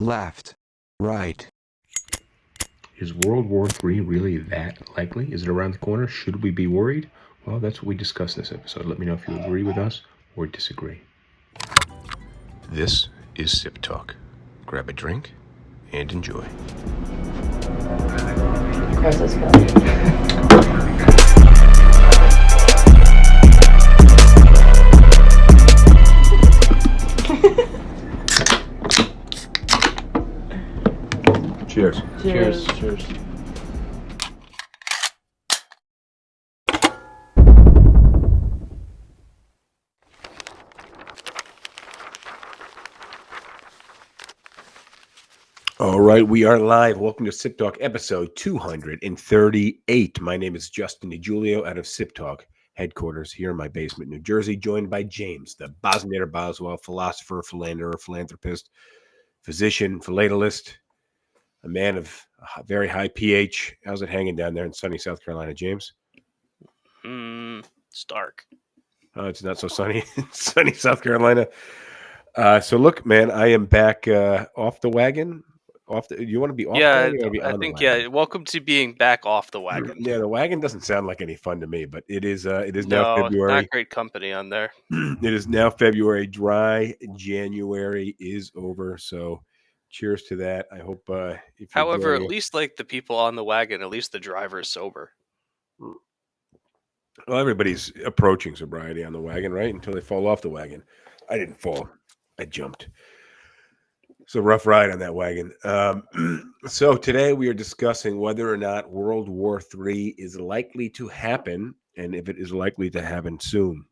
left, right. Is World War III really that likely? Is it around the corner? Should we be worried? Well, that's what we discuss in this episode. Let me know if you agree with us or disagree. This is SipTalk. Grab a drink and enjoy. Cross this go. Cheers. Cheers. Cheers. All right, we are live. Welcome to SipTalk episode 238. My name is Justin DiGiulio out of SipTalk headquarters here in my basement, New Jersey, joined by James, the Bartender, Boswell, philosopher, philanderer, philanthropist, physician, philatelist, a man of a very high pH. How's it hanging down there in sunny South Carolina, James? It's dark. Oh, it's not so sunny. Sunny South Carolina. So look, man, I am back off the wagon. You want to be off the wagon? Or you want to be on the wagon? Welcome to being back off the wagon. Yeah, the wagon doesn't sound like any fun to me, but it is. It is now No, February. not great company on there. It is now February. Dry January is over. So, cheers to that. I hope. If you're However, joining at least like the people on the wagon, at least the driver is sober. well, everybody's approaching sobriety on the wagon, right? Until they fall off the wagon. I didn't fall. I jumped. It's a rough ride on that wagon. So today we are discussing whether or not World War III is likely to happen, and if it is likely to happen soon.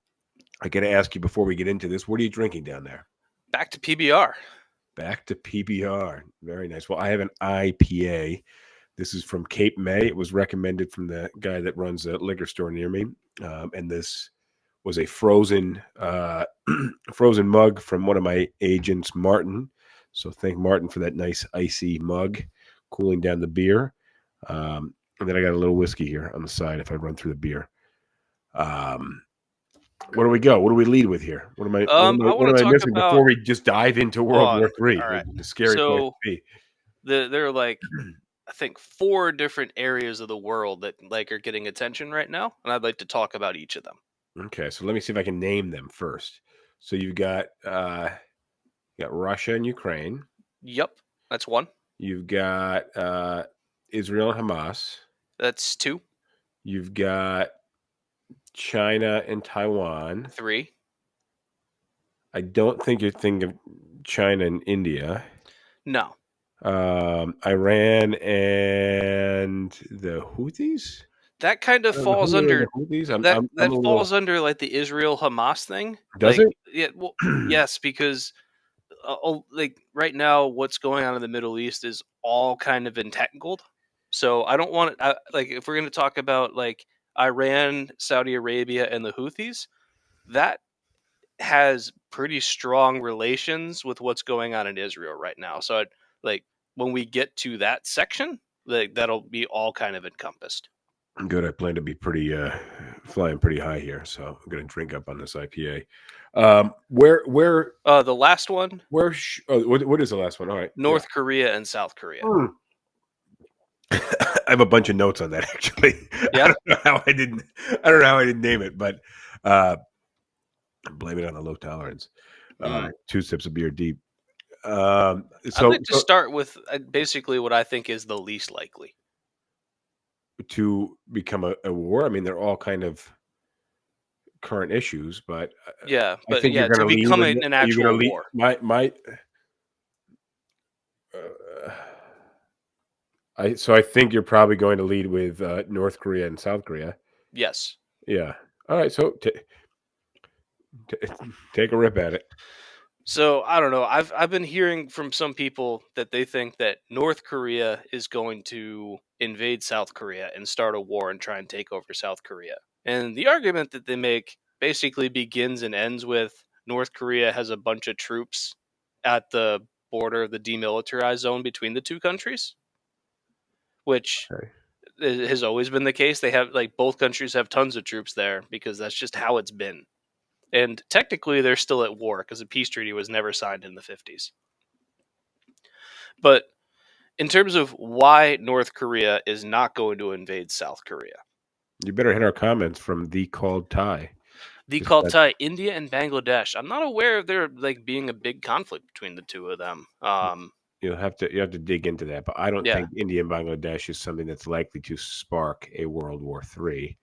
I got to ask you before we get into this, what are you drinking down there? Back to PBR. Back to PBR. Very nice. Well, I have an IPA. This is from Cape May. It was recommended from the guy that runs a liquor store near me, and this was a frozen frozen mug from one of my agents, Martin. So thank Martin for that nice icy mug, cooling down the beer. And then I got a little whiskey here on the side if I run through the beer. Where do we go? What do we lead with here? What am I missing before we just dive into World War III? All right. The scary place to be. There are like I think 4 different areas of the world that like are getting attention right now, and I'd like to talk about each of them. Okay, so let me see if I can name them first. So you've got Russia and Ukraine. Yep, that's 1. You've got Israel and Hamas. That's 2. You've got China and Taiwan. 3. I don't think you're thinking of China and India. No. Iran and the Houthis. That kind of falls under that falls under like the Israel Hamas thing. Does like, it? Yeah. Well, yes, because like right now, what's going on in the Middle East is all kind of entangled. So I don't want to like if we're going to talk about like Iran, Saudi Arabia, and the Houthis, that has pretty strong relations with what's going on in Israel right now. So like when we get to that section, like that'll be all kind of encompassed. Good. I plan to be pretty flying pretty high here, so I'm going to drink up on this IPA. Where the last one? What is the last one? All right, North Korea and South Korea. I have a bunch of notes on that actually. Yeah. I don't know how I didn't name it, but blame it on the low tolerance. 2 sips of beer deep. I'd like to start with basically what I think is the least likely to become a war. I mean, they're all kind of current issues, but yeah, I think you're going to become an actual war. So I think you're probably going to lead with North Korea and South Korea. Yes. Yeah. All right. So take a rip at it. So I don't know. I've been hearing from some people that they think that North Korea is going to invade South Korea and start a war and try and take over South Korea. And the argument that they make basically begins and ends with North Korea has a bunch of troops at the border of the demilitarized zone between the two countries, which has always been the case. They have like both countries have tons of troops there because that's just how it's been. And technically, they're still at war because a peace treaty was never signed in the 50s. But in terms of why North Korea is not going to invade South Korea, You better hit our comments from the called Thai. the Just called that Thai, India and Bangladesh. I'm not aware of there like being a big conflict between the two of them. you have to dig into that, but I don't Yeah. think India and Bangladesh is something that's likely to spark a World War III.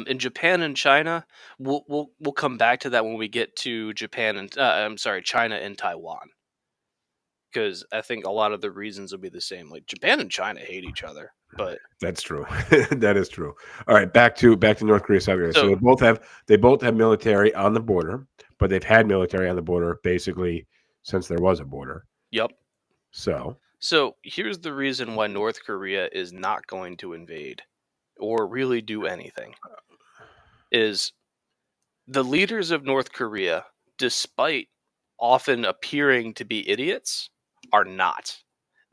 In Japan and China, we'll come back to that when we get to Japan and China and Taiwan, because I think a lot of the reasons will be the same. Like Japan and China hate each other, but That's true. That is true. All right, back to North Korea, South Korea. So So- they both have military on the border, but they've had military on the border basically since there was a border. yep. So So here's the reason why North Korea is not going to invade or really do anything: is the leaders of North Korea, despite often appearing to be idiots, are not.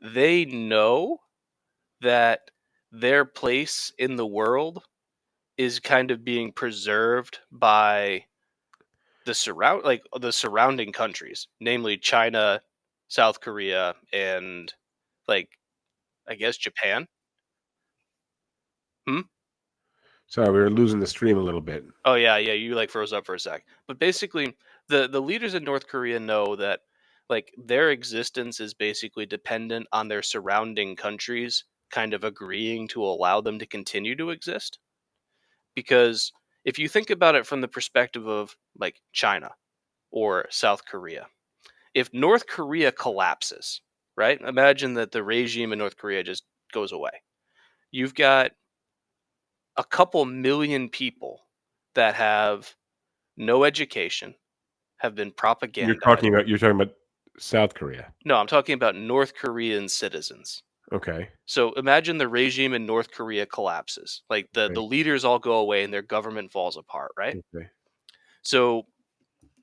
They know that their place in the world is kind of being preserved by the surrounding countries, namely China, South Korea, and like I guess Japan. sorry, we were losing the stream a little bit. Oh yeah, you like froze up for a sec. But basically, the leaders in North Korea know that like their existence is basically dependent on their surrounding countries kind of agreeing to allow them to continue to exist. Because if you think about it from the perspective of like China or South Korea, if North Korea collapses, right? Imagine that the regime in North Korea just goes away. You've got a couple million people that have no education, have been propagandized. You're talking about South Korea. No, I'm talking about North Korean citizens. Okay. So imagine the regime in North Korea collapses. Like the Okay. leaders all go away and their government falls apart, right? Okay. So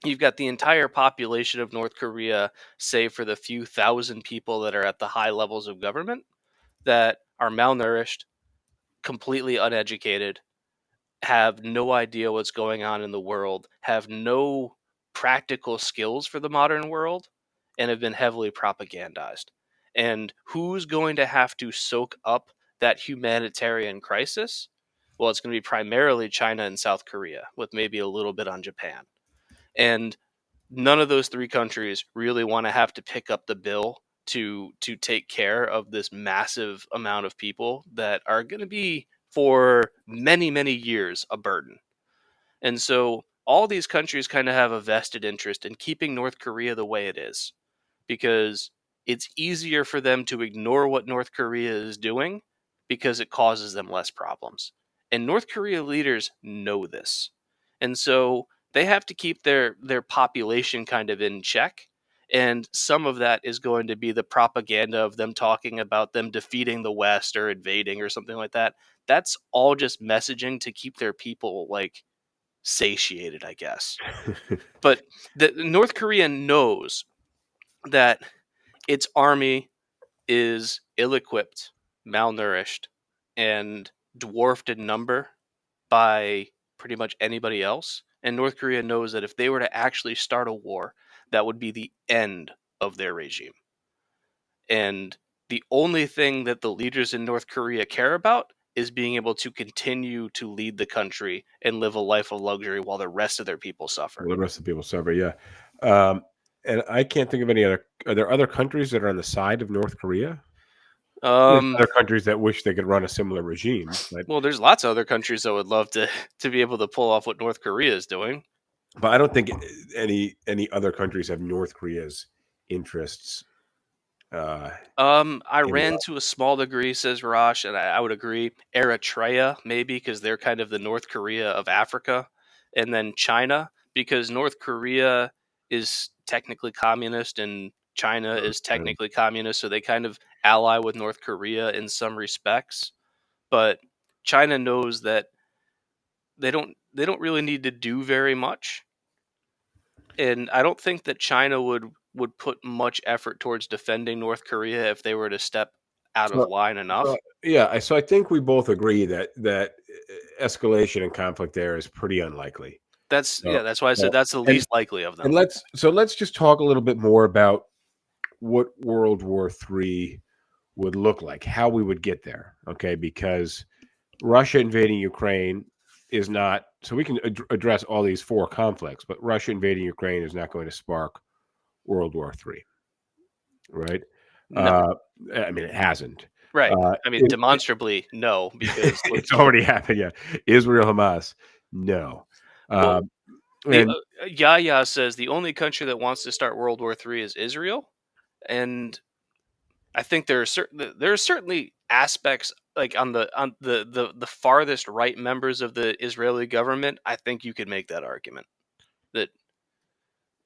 you've got the entire population of North Korea, save for the few thousand people that are at the high levels of government, that are malnourished, completely uneducated, have no idea what's going on in the world, have no practical skills for the modern world, and have been heavily propagandized. And who's going to have to soak up that humanitarian crisis? Well, it's going to be primarily China and South Korea, with maybe a little bit on Japan. And none of those three countries really want to have to pick up the bill to take care of this massive amount of people that are going to be for many years a burden. And so all these countries kind of have a vested interest in keeping North Korea the way it is, because it's easier for them to ignore what North Korea is doing because it causes them less problems. And North Korea leaders know this. And so they have to keep their population kind of in check. And some of that is going to be the propaganda of them talking about them defeating the West or invading or something like that. That's all just messaging to keep their people like satiated, I guess. But the North Korea knows that its army is ill-equipped, malnourished, and dwarfed in number by pretty much anybody else. And North Korea knows that if they were to actually start a war, that would be the end of their regime. And the only thing that the leaders in North Korea care about is being able to continue to lead the country and live a life of luxury while the rest of their people suffer. Well, the rest of the people suffer, yeah. And I can't think of any other. Are there other countries that are on the side of North Korea? There's other countries that wish they could run a similar regime, Well, there's lots of other countries that would love to be able to pull off what North Korea is doing. but I don't think any other countries have North Korea's interests. Iran to a small degree, says Rosh, and I would agree. Eritrea, maybe, because they're kind of the North Korea of Africa. And then China, because North Korea is technically communist and China is technically communist, so they kind of ally with North Korea in some respects. But China knows that they don't really need to do very much. And I don't think that China would put much effort towards defending North Korea if they were to step out of line enough. So I think we both agree that escalation and conflict there is pretty unlikely. That's why I said that's the least likely of them. And let's just talk a little bit more about what World War III would look like, how we would get there. Okay, because Russia invading Ukraine is not, so we can address all these four conflicts, but Russia invading Ukraine is not going to spark World War III, right? No. I mean, it hasn't. Right. I mean, It, demonstrably, no, because it's already happened. Yeah, Israel, Hamas, no. well, And Yahya says the only country that wants to start World War III is Israel, and I think there are certainly aspects like on the farthest right members of the Israeli government. I think you could make that argument that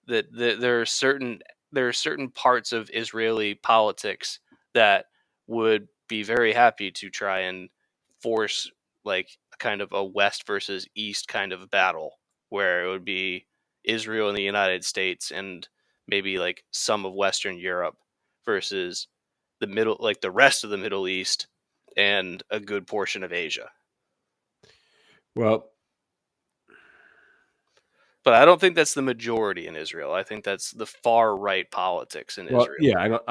there are certain parts of Israeli politics that would be very happy to try and force like kind of a West versus East kind of battle where it would be Israel and the United States and maybe like some of Western Europe versus the middle, like the rest of the Middle East and a good portion of Asia. well, But I don't think that's the majority in Israel. I think that's the far right politics in Israel. yeah, I don't.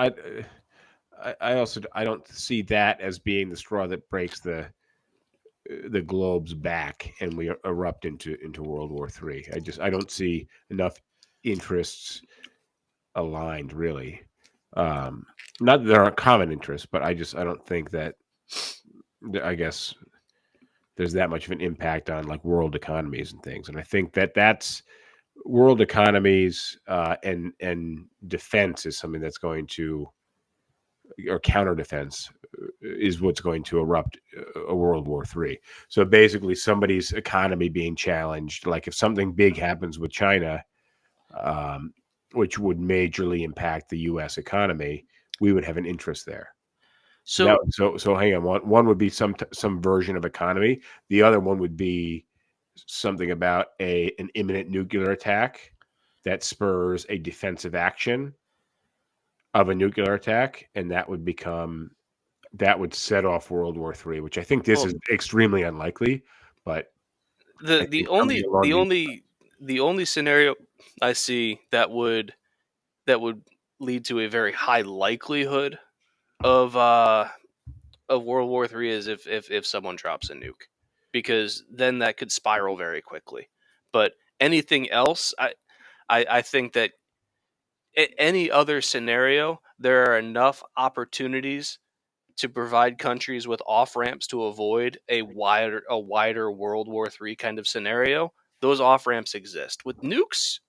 I also I don't see that as being the straw that breaks the globe's back and we erupt into World War III. I don't see enough interests aligned really. Not that there aren't common interests, but I don't think that I guess there's that much of an impact on like world economies and things. And I think that that's world economies and defense is something that's going to, or counter defense is what's going to erupt a World War III. So basically, somebody's economy being challenged. Like if something big happens with China, which would majorly impact the U.S. economy, we would have an interest there. So So hang on. One would be some version of economy. The other one would be something about an imminent nuclear attack that spurs a defensive action of a nuclear attack, and that would set off World War III, which I think this is extremely unlikely. But the only scenario I see that would lead to a very high likelihood of World War III is if someone drops a nuke, because then that could spiral very quickly. But anything else, I think that any other scenario, there are enough opportunities to provide countries with off ramps to avoid a wider World War III kind of scenario. Those off ramps exist. With nukes,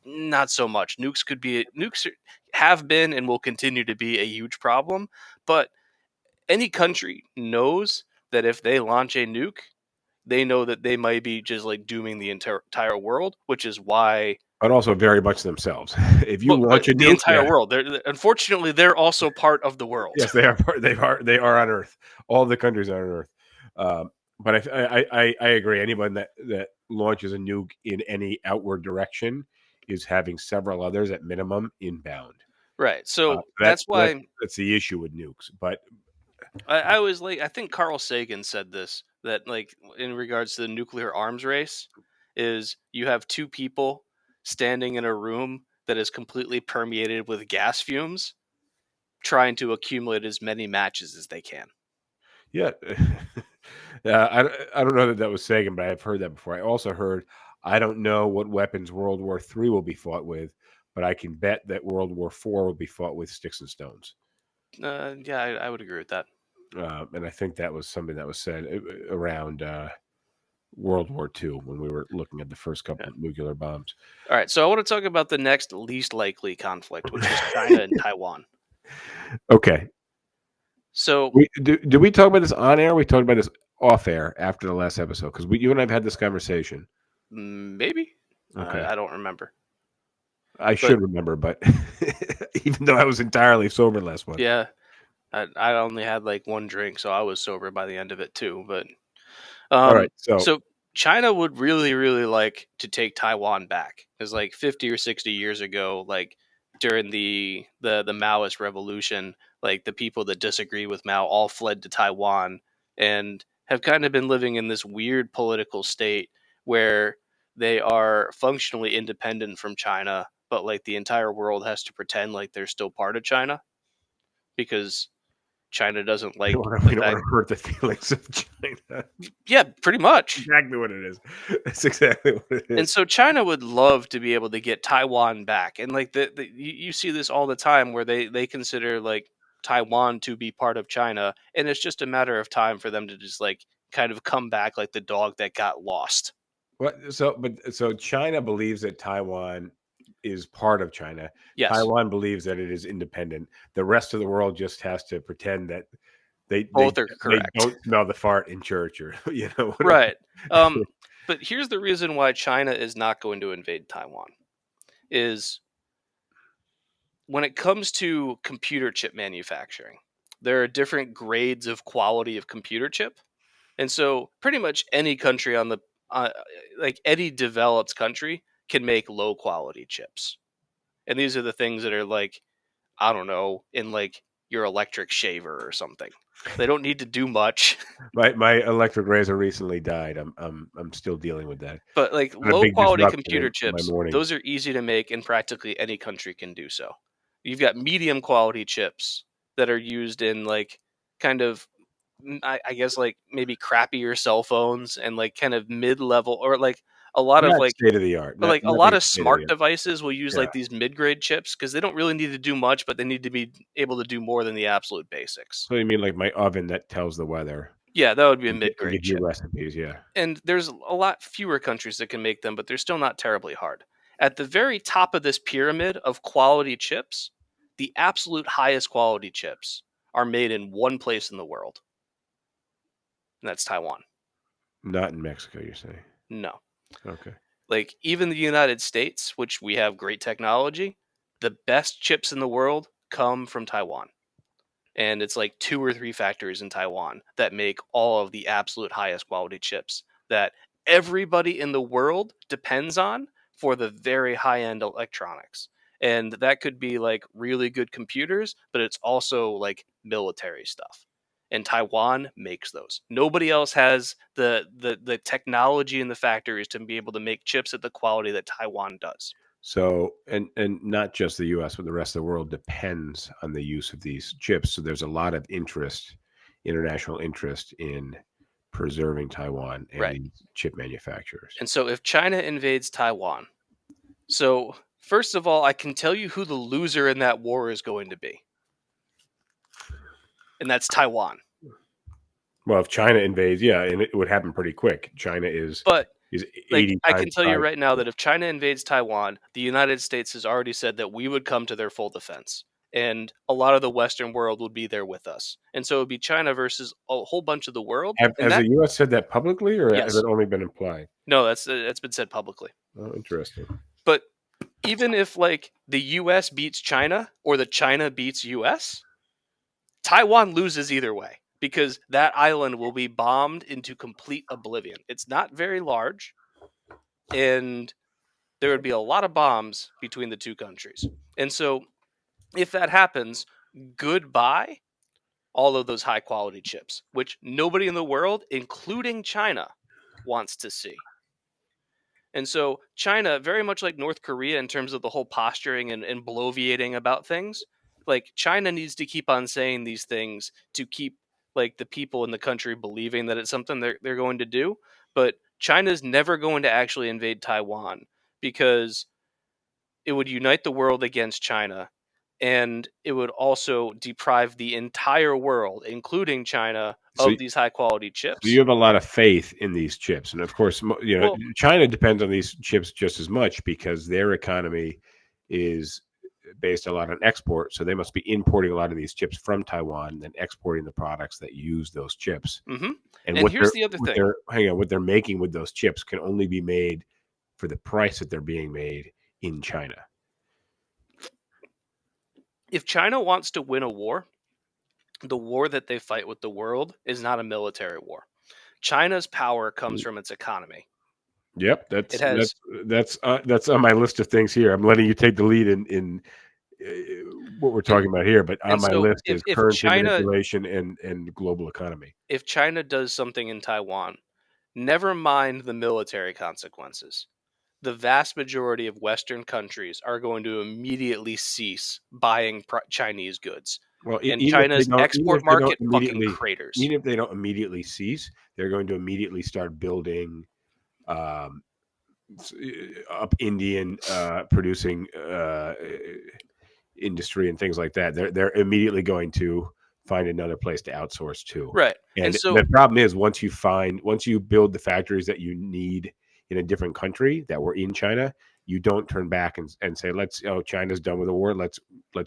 not so much. Nukes have been and will continue to be a huge problem, but any country knows that if they launch a nuke, they know that they might be just like dooming the entire world, which is why. But also very much themselves. If you launch a the nuke, entire world, unfortunately, they're also part of the world. yes, they are. They are on Earth. All the countries are on Earth. But I agree. Anyone that launches a nuke in any outward direction is having several others at minimum inbound. Right. So that's why that's the issue with nukes. But I was like, I think Carl Sagan said this, that like in regards to the nuclear arms race, is you have two people standing in a room that is completely permeated with gas fumes, trying to accumulate as many matches as they can. yeah, I don't know that was Sagan, but I've heard that before. I also heard I don't know what weapons World War III will be fought with, but I can bet that World War IV will be fought with sticks and stones. Yeah, I would agree with that. And I think that was something that was said around World War II when we were looking at the first couple of nuclear bombs. All right, so I want to talk about the next least likely conflict, which is China and Taiwan. Okay. So did we talk about this on air? We talked about this off air after the last episode because you and I have had this conversation. Maybe. Okay. I don't remember. I should remember, but even though I was entirely sober last one. Yeah. I only had like one drink, so I was sober by the end of it too. But all right, so China would really, really like to take Taiwan back, because like 50 or 60 years ago, like during the Maoist revolution, like the people that disagree with Mao all fled to Taiwan and have kind of been living in this weird political state where they are functionally independent from China, but like the entire world has to pretend like they're still part of China because China doesn't We like don't the want fact. to hurt the feelings of China. Yeah, pretty much. Exactly what it is. That's exactly what it And is. so China would love to be able to get Taiwan back, and like you see this all the time where they consider like Taiwan to be part of China, and it's just a matter of time for them to just like kind of come back like the dog that got lost. So China believes that Taiwan is part of China. Yes, Taiwan believes that it is independent. The rest of the world just has to pretend that they both are they correct. don't smell the fart in church, or whatever. Right. But here's the reason why China is not going to invade Taiwan is when it comes to computer chip manufacturing, there are different grades of quality of computer chip. And so pretty much any country on the uh, like any developed country can make low quality chips. And these are the things that are like, I don't know, in like your electric shaver or something. They don't need to do much. My electric razor recently died. I'm still dealing with that. But like Been a low big quality disruption computer in my chips, mornings. those are easy to make and practically any country can do so. You've got medium quality chips that are used in like kind of I guess like maybe crappier cell phones and like kind of mid-level or like a lot of Not like state of the art. but like a lot Nothing of state of the smart art. devices will use Yeah. like these mid-grade chips because they don't really need to do much, but they need to be able to do more than the absolute basics. So you mean like my oven that tells the weather Yeah, that would be a and mid-grade gives you chip. recipes? Yeah. And there's a lot fewer countries that can make them, but they're still not terribly hard. At the very top of this pyramid of quality chips, the absolute highest quality chips are made in one place in the world, and that's Taiwan. Not in Mexico, you're saying? No. Okay. Like, even the United States, which we have great technology, the best chips in the world come from Taiwan. And it's like 2 or 3 factories in Taiwan that make all of the absolute highest quality chips that everybody in the world depends on for the very high end electronics. And that could be like really good computers, but it's also like military stuff. And Taiwan makes those. Nobody else has the technology in the factories to be able to make chips at the quality that Taiwan does. So, and not just the U.S., but the rest of the world depends on the use of these chips. So there's a lot of interest, international interest in preserving Taiwan and Right. these chip manufacturers. And so if China invades Taiwan, so first of all, I can tell you who the loser in that war is going to be. And that's Taiwan. Well, if China invades, yeah, and it would happen pretty quick. China is But 80 I can times tell you size. right now that if China invades Taiwan, the United States has already said that we would come to their full defense. And a lot of the Western world would be there with us. And so it would be China versus a whole bunch of the world. And Has that, the U.S. said that publicly, or has yes. it only been implied? No, that's been said publicly. Oh, interesting. But even if like the US beats China or the China beats US, Taiwan loses either way because that island will be bombed into complete oblivion. It's not very large, and there would be a lot of bombs between the two countries. And so, if that happens, goodbye all of those high quality chips, which nobody in the world, including China, wants to see. And so, China, very much like North Korea in terms of the whole posturing and bloviating about things, like China needs to keep on saying these things to keep like the people in the country believing that it's something they're going to do. But China's never going to actually invade Taiwan because it would unite the world against China, and it would also deprive the entire world, including China, So, of these high quality so chips. you have a lot of faith in these chips, and of course, Well, China depends on these chips just as much because their economy is based a lot on export. So they must be importing a lot of these chips from Taiwan, then exporting the products that use those chips. mhm. And And what here's the other thing. what they're making with those chips can only be made for the price that they're being made in China. If China wants to win a war, the war that they fight with the world is not a military war. China's power comes from its economy. Yep, It has that's on my list of things here. I'm letting you take the lead in what we're talking about here, but on and my so list is currency manipulation and global economy. if China does something in Taiwan, never mind the military consequences. the vast majority of Western countries are going to immediately cease buying Chinese goods. Well, And China's export market fucking craters. even if they don't immediately cease, they're going to immediately start building um, up Indian producing industry and things like that. They're immediately going to find another place to outsource to. Right. And so the problem is once you build the factories that you need in a different country that were in China, you don't turn back and say, China's done with the war. Let's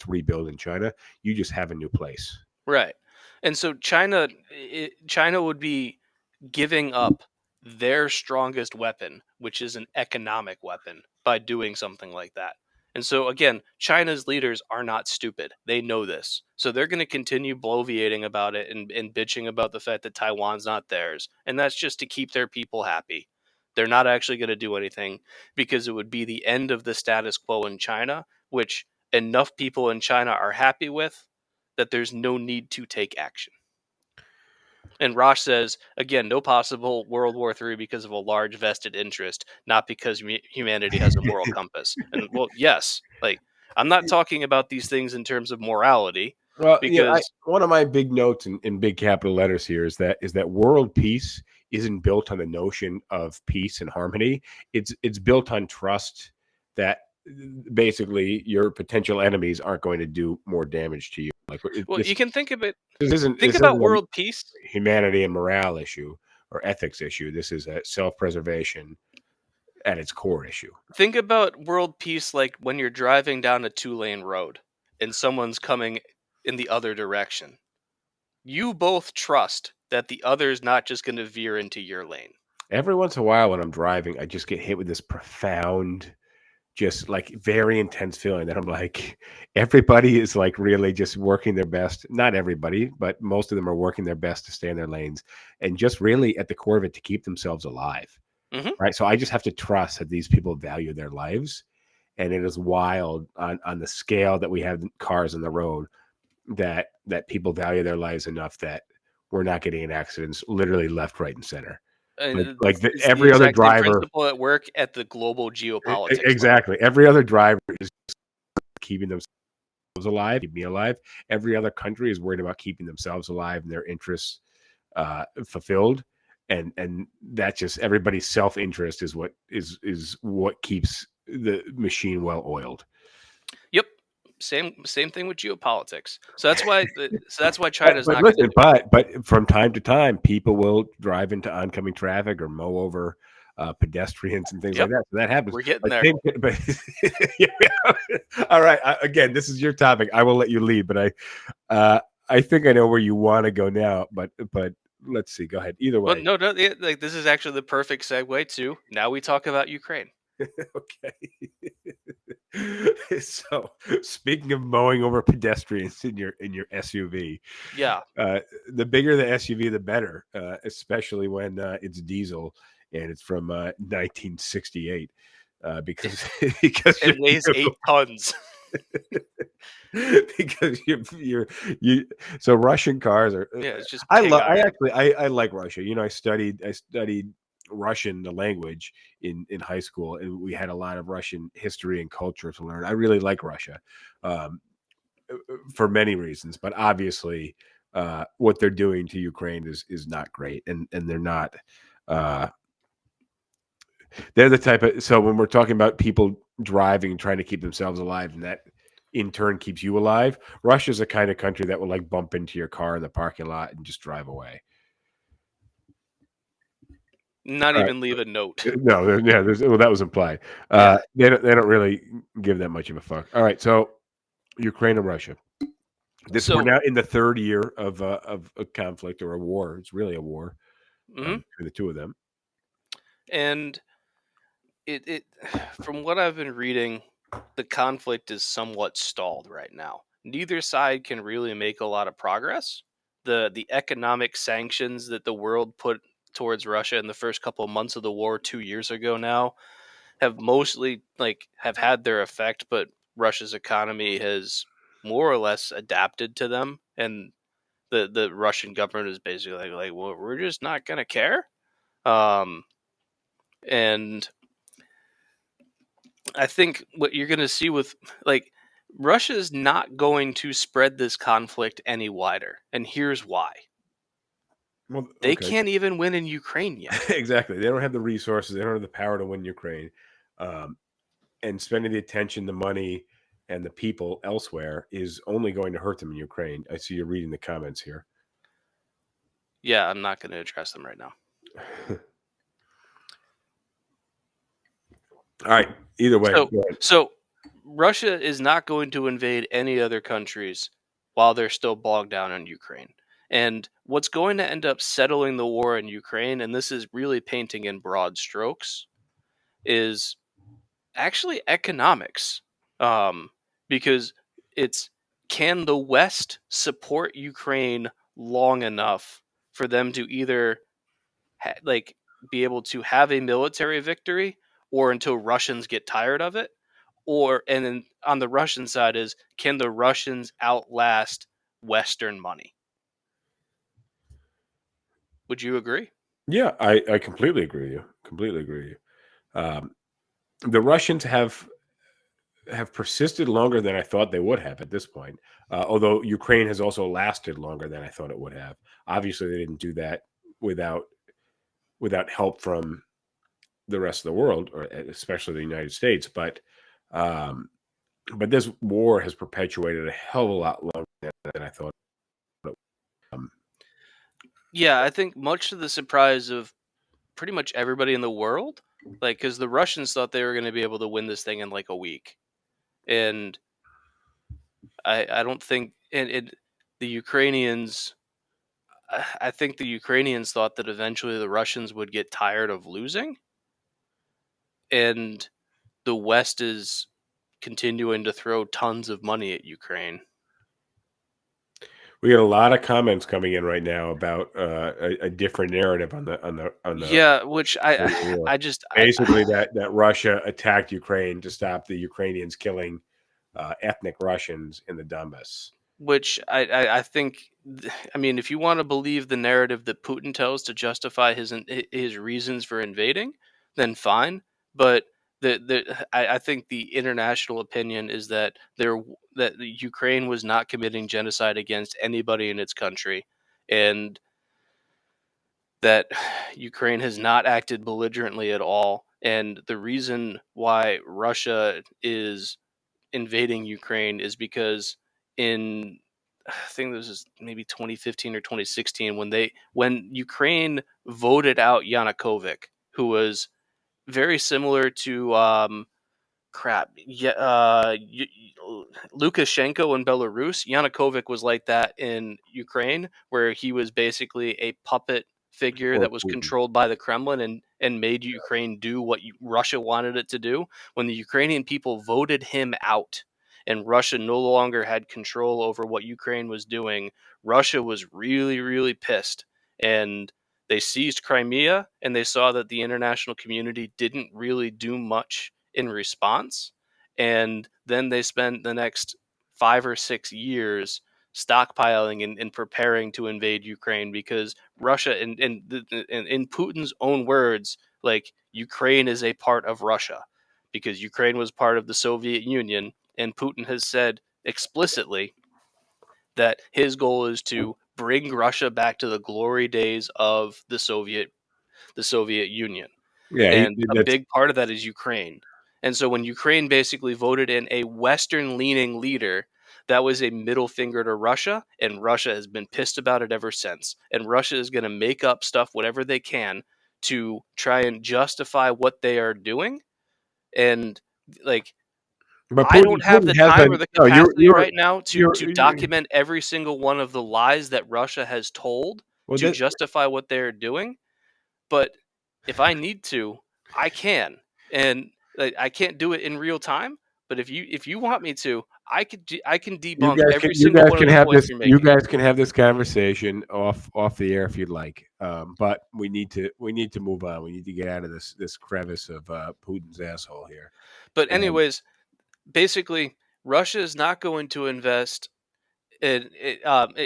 rebuild in China. You just have a new place. Right. And so China would be giving up their strongest weapon, which is an economic weapon, by doing something like that. And so again, China's leaders are not stupid. They know this. So they're going to continue bloviating about it and bitching about the fact that Taiwan's not theirs. And that's just to keep their people happy. They're not actually going to do anything because it would be the end of the status quo in China, which enough people in China are happy with that there's no need to take action. And Rosh says, again, no possible World War III because of a large vested interest, not because humanity has a moral compass. And well, yes, like I'm not talking about these things in terms of morality. Well, because one of my big notes in big capital letters here is that world peace isn't built on the notion of peace and harmony. It's built on trust that basically your potential enemies aren't going to do more damage to you. You can think of it. This Think about world peace, humanity and morale issue or ethics issue. This is a self-preservation at its core issue. Think about world peace like when you're driving down a 2-lane road and someone's coming in the other direction. You both trust that the other's not just going to veer into your lane. Every once in a while when I'm driving, I just get hit with this profound, just like very intense feeling that I'm like, everybody is like really just working their best. Not everybody, but most of them are working their best to stay in their lanes and just really at the core of it to keep themselves alive. Mm-hmm. Right. So I just have to trust that these people value their lives. And it is wild on the scale that we have cars on the road that people value their lives enough that we're not getting in accidents literally left, right, and center. Every other driver principle at work at the global geopolitics. Exactly. Every other driver is keeping themselves alive, keep me alive. Every other country is worried about keeping themselves alive and their interests fulfilled. And that's just everybody's self-interest is what keeps the machine well oiled. Yep. Same thing with geopolitics. So that's why China's not. Listen, but from time to time, people will drive into oncoming traffic or mow over pedestrians and things like that. So that happens. We're getting there. All right. Again, this is your topic. I will let you lead, but I think I know where you want to go now. But let's see. Go ahead. Either way. Well, no. Like this is actually the perfect segue to now we talk about Ukraine. Okay. So speaking of mowing over pedestrians in your SUV, the bigger the SUV, the better, especially when it's diesel and it's from 1968, because it weighs 8 tons. Because so Russian cars are. It's just. I like Russia. I studied Russian, the language, in high school, and we had a lot of Russian history and culture to learn. I really like Russia for many reasons, but obviously what they're doing to Ukraine is not great, and they're not they're the type of, so when we're talking about people driving and trying to keep themselves alive and that in turn keeps you alive, Russia's the kind of country that will like bump into your car in the parking lot and just drive away. Not even leave a note. No, that was implied. They don't really give that much of a fuck. All right, so Ukraine and Russia. We're now in the third year of a conflict or a war. It's really a war between the two of them. And it from what I've been reading, the conflict is somewhat stalled right now. Neither side can really make a lot of progress. The economic sanctions that the world put towards Russia in the first couple of months of the war 2 years ago now have mostly have had their effect, but Russia's economy has more or less adapted to them, and the Russian government is basically like well, we're just not gonna care. And I think what you're going to see with like Russia is not going to spread this conflict any wider, and here's why. Well, They okay. can't even win in Ukraine yet. Exactly. They don't have the resources. They don't have the power to win Ukraine. And spending the attention, the money, and the people elsewhere is only going to hurt them in Ukraine. I see you're reading the comments here. Yeah, I'm not going to address them right now. All right. Either way, go ahead. So Russia is not going to invade any other countries while they're still bogged down in Ukraine. And what's going to end up settling the war in Ukraine, and this is really painting in broad strokes, is actually economics. Because it's, can the West support Ukraine long enough for them to either be able to have a military victory, or until Russians get tired of it, and then on the Russian side is, can the Russians outlast Western money? Would you agree? Yeah, I completely agree with you. Completely agree with you. The Russians have persisted longer than I thought they would have at this point. Although Ukraine has also lasted longer than I thought it would have. Obviously, they didn't do that without help from the rest of the world, or especially the United States. But this war has perpetuated a hell of a lot longer than I thought. Yeah, I think much to the surprise of pretty much everybody in the world, because the Russians thought they were going to be able to win this thing in like a week, and I don't think, and the Ukrainians. I think the Ukrainians thought that eventually the Russians would get tired of losing, and the West is continuing to throw tons of money at Ukraine. We got a lot of comments coming in right now about a different narrative on the Yeah, which I just basically that Russia attacked Ukraine to stop the Ukrainians killing ethnic Russians in the Donbass. which I think, I mean, if you want to believe the narrative that Putin tells to justify his reasons for invading, then fine. But I think the international opinion is that that Ukraine was not committing genocide against anybody in its country, and that Ukraine has not acted belligerently at all. And the reason why Russia is invading Ukraine is because in, I think this is maybe 2015 or 2016, when Ukraine voted out Yanukovych, who was very similar to Lukashenko in Belarus. Yanukovych was like that in Ukraine, where he was basically a puppet figure Or that was Putin. controlled by the Kremlin, and made Ukraine do what Russia wanted it to do. When the Ukrainian people voted him out and Russia no longer had control over what Ukraine was doing, Russia was really, really pissed. And they seized Crimea, and they saw that the international community didn't really do much in response. And then they spent the next 5 or 6 years stockpiling and preparing to invade Ukraine, because Russia, in Putin's own words, like, Ukraine is a part of Russia, because Ukraine was part of the Soviet Union, and Putin has said explicitly that his goal is to bring Russia back to the glory days of the Soviet Union. Yeah, And a big part of that is Ukraine. And so when Ukraine basically voted in a Western-leaning leader, that was a middle finger to Russia, and Russia has been pissed about it ever since. And Russia is going to make up stuff, whatever they can, to try and justify what they are doing. And like, but I don't have the has time or been the no. capacity right now to You're document every single one of the lies that Russia has told well, to justify what they're doing. But if I need to, I can, and I can't do it in real time. But if you want me to, I can debunk every single one of the points you're making. You guys can have this conversation off the air if you'd like. But we need to move on. We need to get out of this crevice of Putin's asshole here. But anyways, basically, Russia is not going to invest. It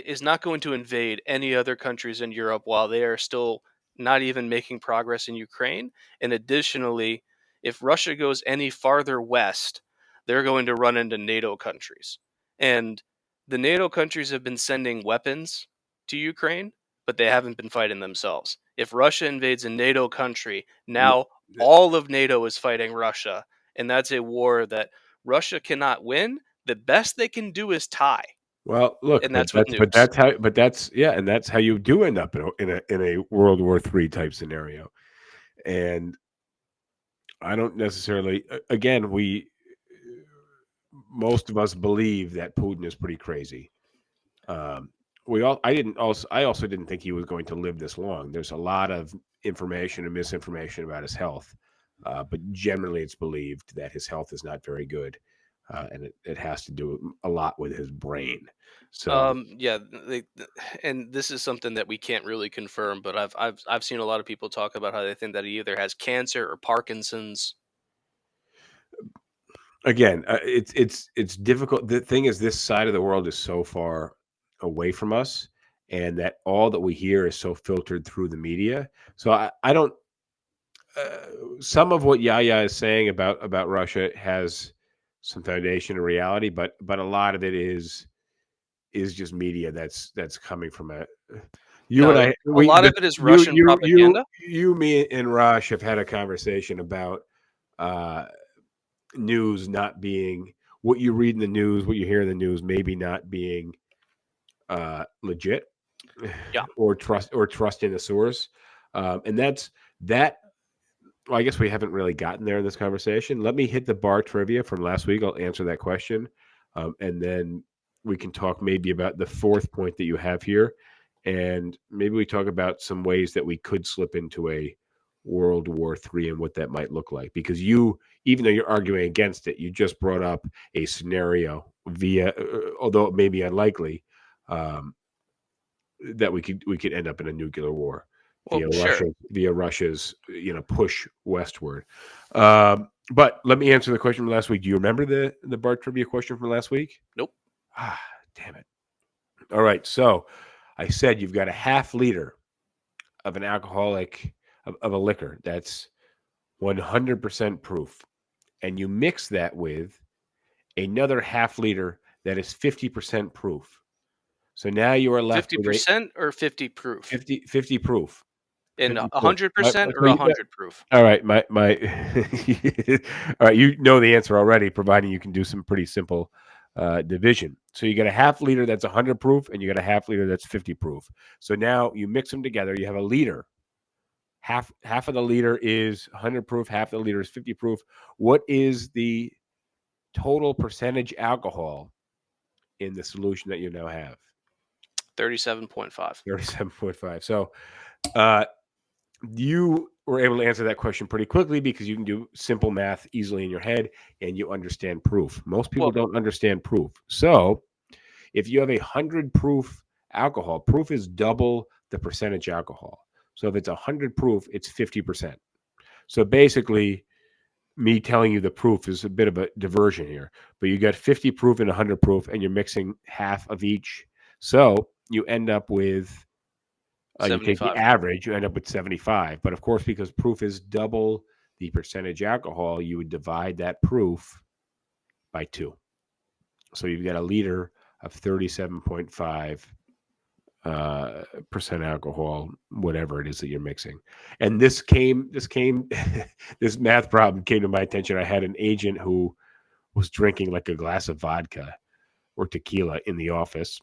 is not going to invade any other countries in Europe while they are still not even making progress in Ukraine. And additionally, if Russia goes any farther west, they're going to run into NATO countries. And the NATO countries have been sending weapons to Ukraine, but they haven't been fighting themselves. If Russia invades a NATO country, now all of NATO is fighting Russia, and that's a war that Russia cannot win. The best they can do is tie. Well, look, And that's with nukes. And that's how you do end up in a World War III type scenario. And I don't necessarily, again, most of us believe that Putin is pretty crazy. I also didn't think he was going to live this long. There's a lot of information and misinformation about his health, but generally it's believed that his health is not very good, and it has to do a lot with his brain. So yeah, and this is something that we can't really confirm, but I've seen a lot of people talk about how they think that he either has cancer or Parkinson's. again, it's difficult. The thing is, this side of the world is so far away from us, and that all that we hear is so filtered through the media. So I don't. Some of what Yaya is saying about Russia has some foundation in reality, but a lot of it is just media that's coming from a No, and I a lot of it is Russian propaganda. me and Rush have had a conversation about news not being what you read in the news, what you hear in the news, maybe not being legit, Yeah. or trust in the source, and that. Well, I guess we haven't really gotten there in this conversation. Let me hit the bar trivia from last week. I'll answer that question, and then we can talk maybe about the fourth point that you have here, and maybe we talk about some ways that we could slip into a World War III and what that might look like. Because even though you're arguing against it, you just brought up a scenario although it may be unlikely, that we could end up in a nuclear war. Well, sure. Via Russia's push westward. But let me answer the question from last week. Do you remember the bar trivia question from last week? Nope. Damn it. All right. So I said you've got a half liter of an alcoholic of a liquor that's 100% proof, and you mix that with another half liter that is 50% proof. So now you are left 50% or 50 proof? 50 proof. And 100% or 100 proof? All right, my all right, you know the answer already, providing you can do some pretty simple division. So you got a half liter that's 100 proof, and you got a half liter that's 50 proof. So now you mix them together. You have a liter. Half of the liter is 100 proof. Half of the liter is 50 proof. What is the total percentage alcohol in the solution that you now have? 37.5. 37.5. So you were able to answer that question pretty quickly because you can do simple math easily in your head and you understand proof. Most people don't understand proof. So if you have 100 proof alcohol, proof is double the percentage alcohol. So if it's 100 proof, it's 50%. So basically, me telling you the proof is a bit of a diversion here. But you got 50 proof and 100 proof, and you're mixing half of each. So you end up with you take the average, you end up with 75. But of course, because proof is double the percentage alcohol, you would divide that proof by 2. So you've got a liter of 37.5 percent alcohol, whatever it is that you're mixing. And this math problem came to my attention. I had an agent who was drinking like a glass of vodka or tequila in the office.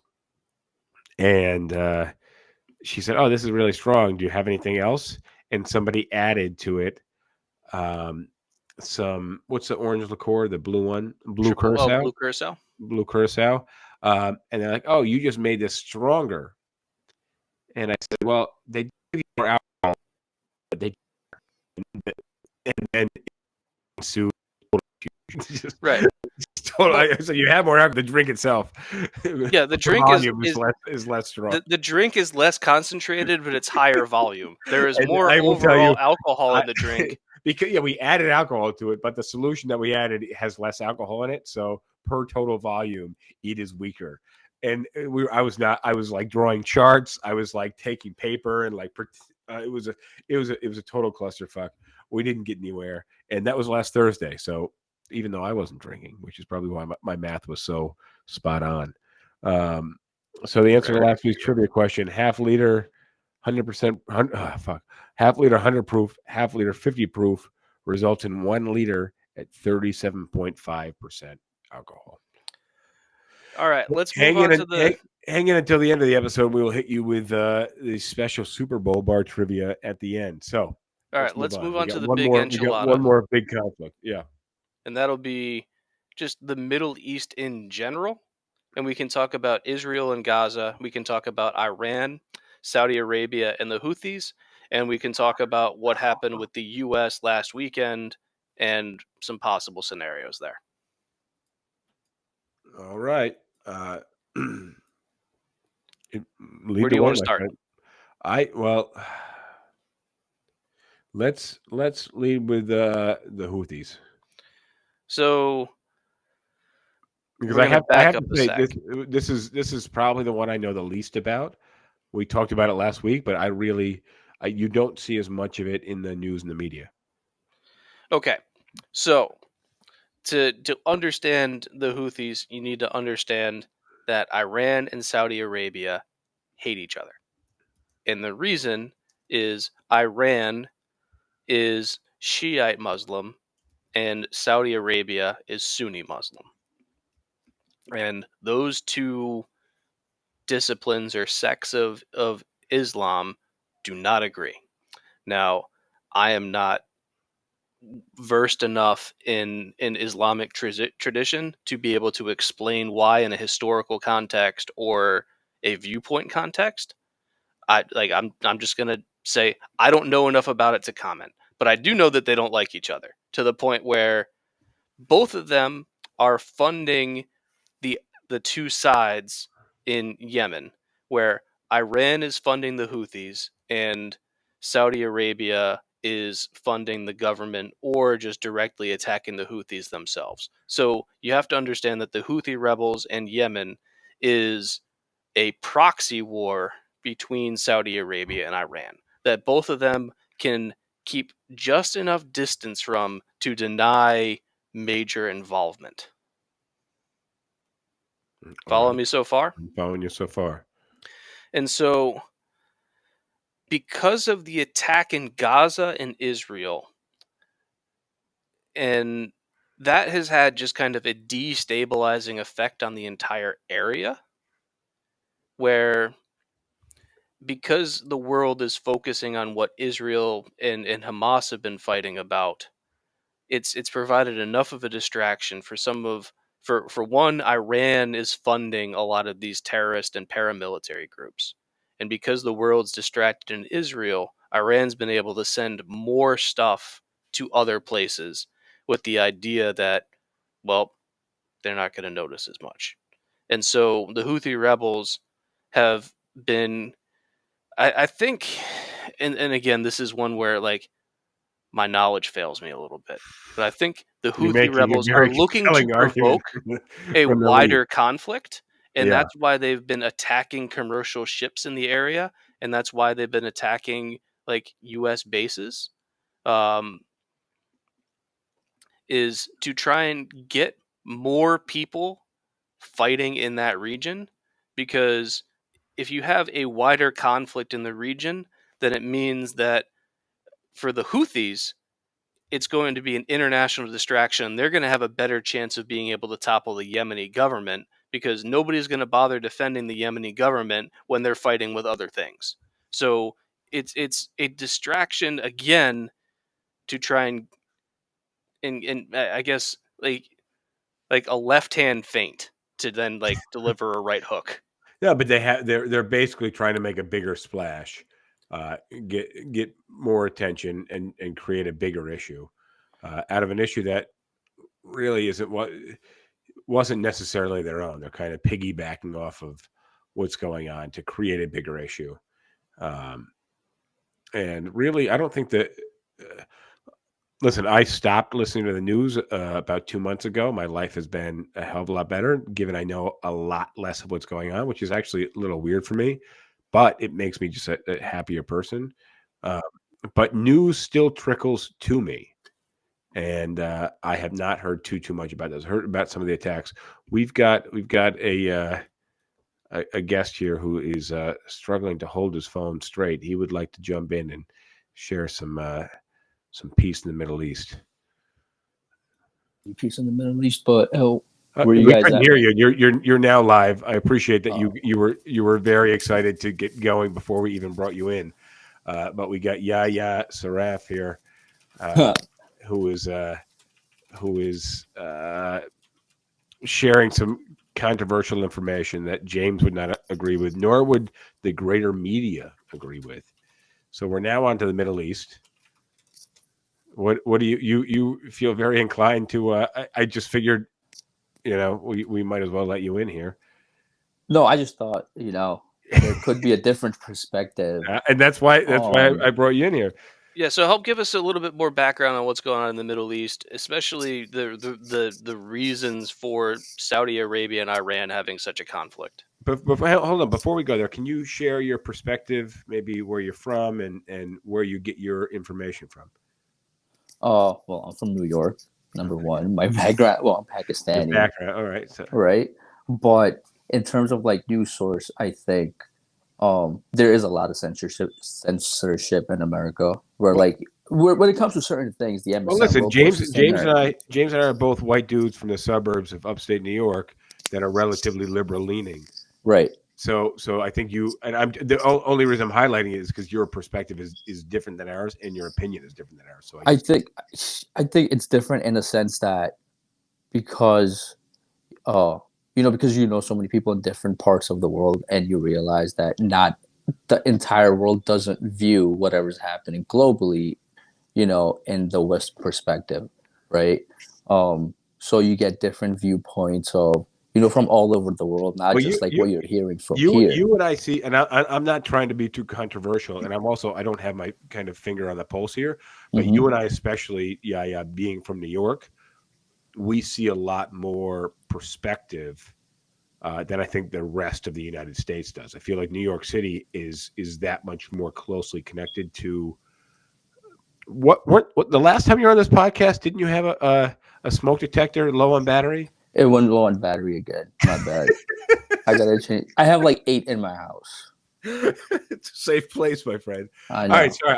And she said, "Oh, this is really strong. Do you have anything else?" And somebody added to it some, what's the orange liqueur, the blue one? Blue Curacao. Blue Curacao. Blue Curacao. And they're like, "Oh, you just made this stronger." And I said, "Well, they give you more alcohol, but they and then ensue right." So you have more alcohol. The drink itself, yeah, the drink is less strong. The drink is less concentrated, but it's higher volume. There is more overall alcohol in the drink. Because we added alcohol to it, but the solution that we added has less alcohol in it. So per total volume, it is weaker. And I was like drawing charts. I was like taking paper and like It was a total clusterfuck. We didn't get anywhere, and that was last Thursday. So even though I wasn't drinking, which is probably why my math was so spot on. Um, so the answer to last week's trivia question: half liter, 100%, fuck, half liter 100 proof, half liter 50 proof results in 1 liter at 37.5% alcohol. All right, let's move on to the. Hang in until the end of the episode. We will hit you with the special Super Bowl bar trivia at the end. So, all right, let's move on to the one big more. We got enchilada, one more big conflict. Yeah, and that'll be just the Middle East in general. And we can talk about Israel and Gaza. We can talk about Iran, Saudi Arabia, and the Houthis. And we can talk about what happened with the U.S. last weekend and some possible scenarios there. all right. Where do you want to start? Let's lead with the Houthis. So because I have to say this is probably the one I know the least about. We talked about it last week, but you don't see as much of it in the news and the media. Okay, so to understand the Houthis, you need to understand that Iran and Saudi Arabia hate each other. And the reason is Iran is Shiite Muslim and Saudi Arabia is Sunni Muslim. And those two disciplines or sects of Islam do not agree. Now, I am not versed enough in Islamic tradition to be able to explain why in a historical context or a viewpoint context. I'm just gonna say I don't know enough about it to comment, but I do know that they don't like each other to the point where both of them are funding the two sides in Yemen, where Iran is funding the Houthis and Saudi Arabia is funding the government or just directly attacking the Houthis themselves. So you have to understand that the Houthi rebels and Yemen is a proxy war between Saudi Arabia and Iran that both of them can keep just enough distance from to deny major involvement. Follow me so far? I'm following you so far. And so, because of the attack in Gaza and Israel, and that has had just kind of a destabilizing effect on the entire area, where because the world is focusing on what Israel and Hamas have been fighting about, it's provided enough of a distraction for for one, Iran is funding a lot of these terrorist and paramilitary groups. And because the world's distracted in Israel, Iran's been able to send more stuff to other places with the idea that, well, they're not going to notice as much. And so the Houthi rebels have been, I think, and again, this is one where like my knowledge fails me a little bit, but I think the Houthi rebels are looking to provoke a wider conflict, and that's why they've been attacking commercial ships in the area, and that's why they've been attacking like U.S. bases, is to try and get more people fighting in that region, because if you have a wider conflict in the region, then it means that for the Houthis, it's going to be an international distraction. They're going to have a better chance of being able to topple the Yemeni government because nobody's going to bother defending the Yemeni government when they're fighting with other things. So it's a distraction again to try and I guess like a left hand feint to then like deliver a right hook. Yeah, but they're basically trying to make a bigger splash, get more attention, and create a bigger issue out of an issue that really wasn't necessarily their own. They're kind of piggybacking off of what's going on to create a bigger issue. And really, I don't think that. Listen, I stopped listening to the news about 2 months ago. My life has been a hell of a lot better, given I know a lot less of what's going on, which is actually a little weird for me, but it makes me just a happier person. But news still trickles to me, and I have not heard too much about this. I heard about some of the attacks. We've got a guest here who is struggling to hold his phone straight. He would like to jump in and share some peace in the Middle East. Peace in the Middle East, but where We you guys couldn't at? hear you. You're now live. I appreciate that you were very excited to get going before we even brought you in. But we got Yahya Saraf here, who is sharing some controversial information that James would not agree with, nor would the greater media agree with. So we're now on to the Middle East. What do you feel very inclined to? I just figured, we might as well let you in here. No, I just thought, there could be a different perspective. And that's why I brought you in here. Yeah, so help give us a little bit more background on what's going on in the Middle East, especially the reasons for Saudi Arabia and Iran having such a conflict. But hold on, before we go there, can you share your perspective, maybe where you're from and where you get your information from? Well, I'm from New York, number one. My background, I'm Pakistani. Your background, all right. So. Right. But in terms of news source, I think there is a lot of censorship in America where when it comes to certain things, the embassy. Well, listen, James and I are both white dudes from the suburbs of upstate New York that are relatively liberal leaning. Right. So I think I'm the only reason I'm highlighting it is because your perspective is different than ours and your opinion is different than ours. So I think it's different in the sense that because because so many people in different parts of the world, and you realize that not the entire world doesn't view whatever's happening globally, in the West perspective, right? So you get different viewpoints of from all over the world, not what you're hearing from here. You and I see, and I'm not trying to be too controversial, and I don't have my kind of finger on the pulse here, but you and I especially, being from New York, we see a lot more perspective than I think the rest of the United States does. I feel like New York City is that much more closely connected to what the last time you were on this podcast, didn't you have a smoke detector low on battery? It went low on battery again. My bad. I gotta change. I have 8 in my house. It's a safe place, my friend. I know. All right, sorry.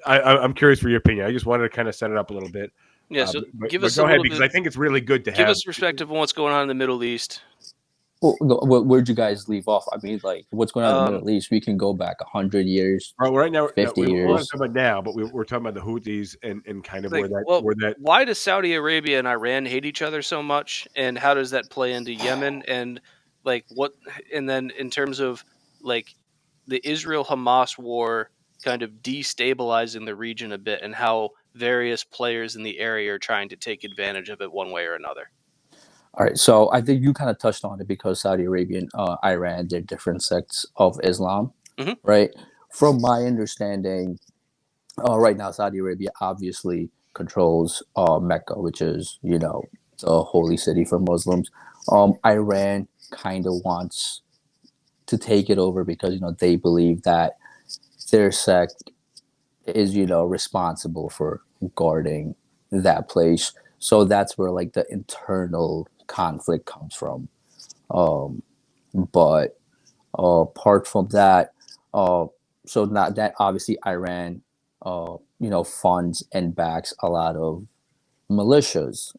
I'm curious for your opinion. I just wanted to kind of set it up a little bit. Yeah, so give us go ahead because I think it's really good to give us perspective on what's going on in the Middle East. Well, where'd you guys leave off? I mean, what's going on in the Middle East? We can go back 100 years. Right now, 50 years. We're talking about now, but we're talking about the Houthis and kind of where that. Why does Saudi Arabia and Iran hate each other so much, and how does that play into Yemen? And what? And then in terms of the Israel-Hamas war, kind of destabilizing the region a bit, and how various players in the area are trying to take advantage of it one way or another. All right, so I think you kind of touched on it because Saudi Arabia and Iran, they're different sects of Islam, right? From my understanding, right now Saudi Arabia obviously controls Mecca, which is, the holy city for Muslims. Iran kind of wants to take it over because, they believe that their sect is, responsible for guarding that place. So that's where the internal conflict comes from. But apart from that, so not that obviously Iran, funds and backs a lot of militias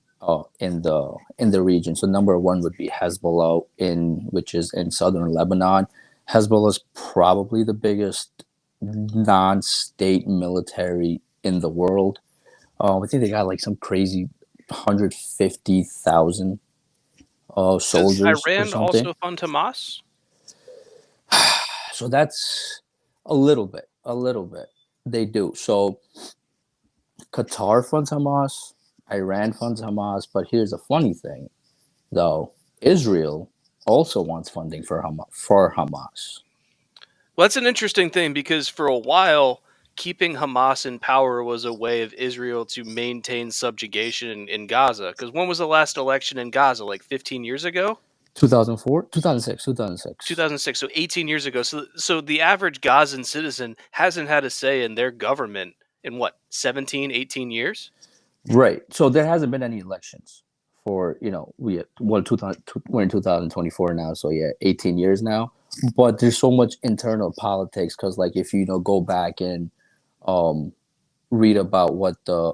in the region. So number one would be Hezbollah which is in southern Lebanon. Hezbollah is probably the biggest non-state military in the world. I think they got some crazy 150,000 soldiers. Does Iran also fund Hamas? So that's a little bit. They do. So Qatar funds Hamas, Iran funds Hamas, but here's a funny thing, though. Israel also wants funding for Hamas. Well, that's an interesting thing because for a while, keeping Hamas in power was a way of Israel to maintain subjugation in Gaza. Because when was the last election in Gaza? 15 years ago? 2004, 2006, 2006. 2006, so 18 years ago. So the average Gazan citizen hasn't had a say in their government in what, 17, 18 years? Right. So there hasn't been any elections for, we're in 2024 now, so yeah, 18 years now. But there's so much internal politics because, like, if you go back and read about what the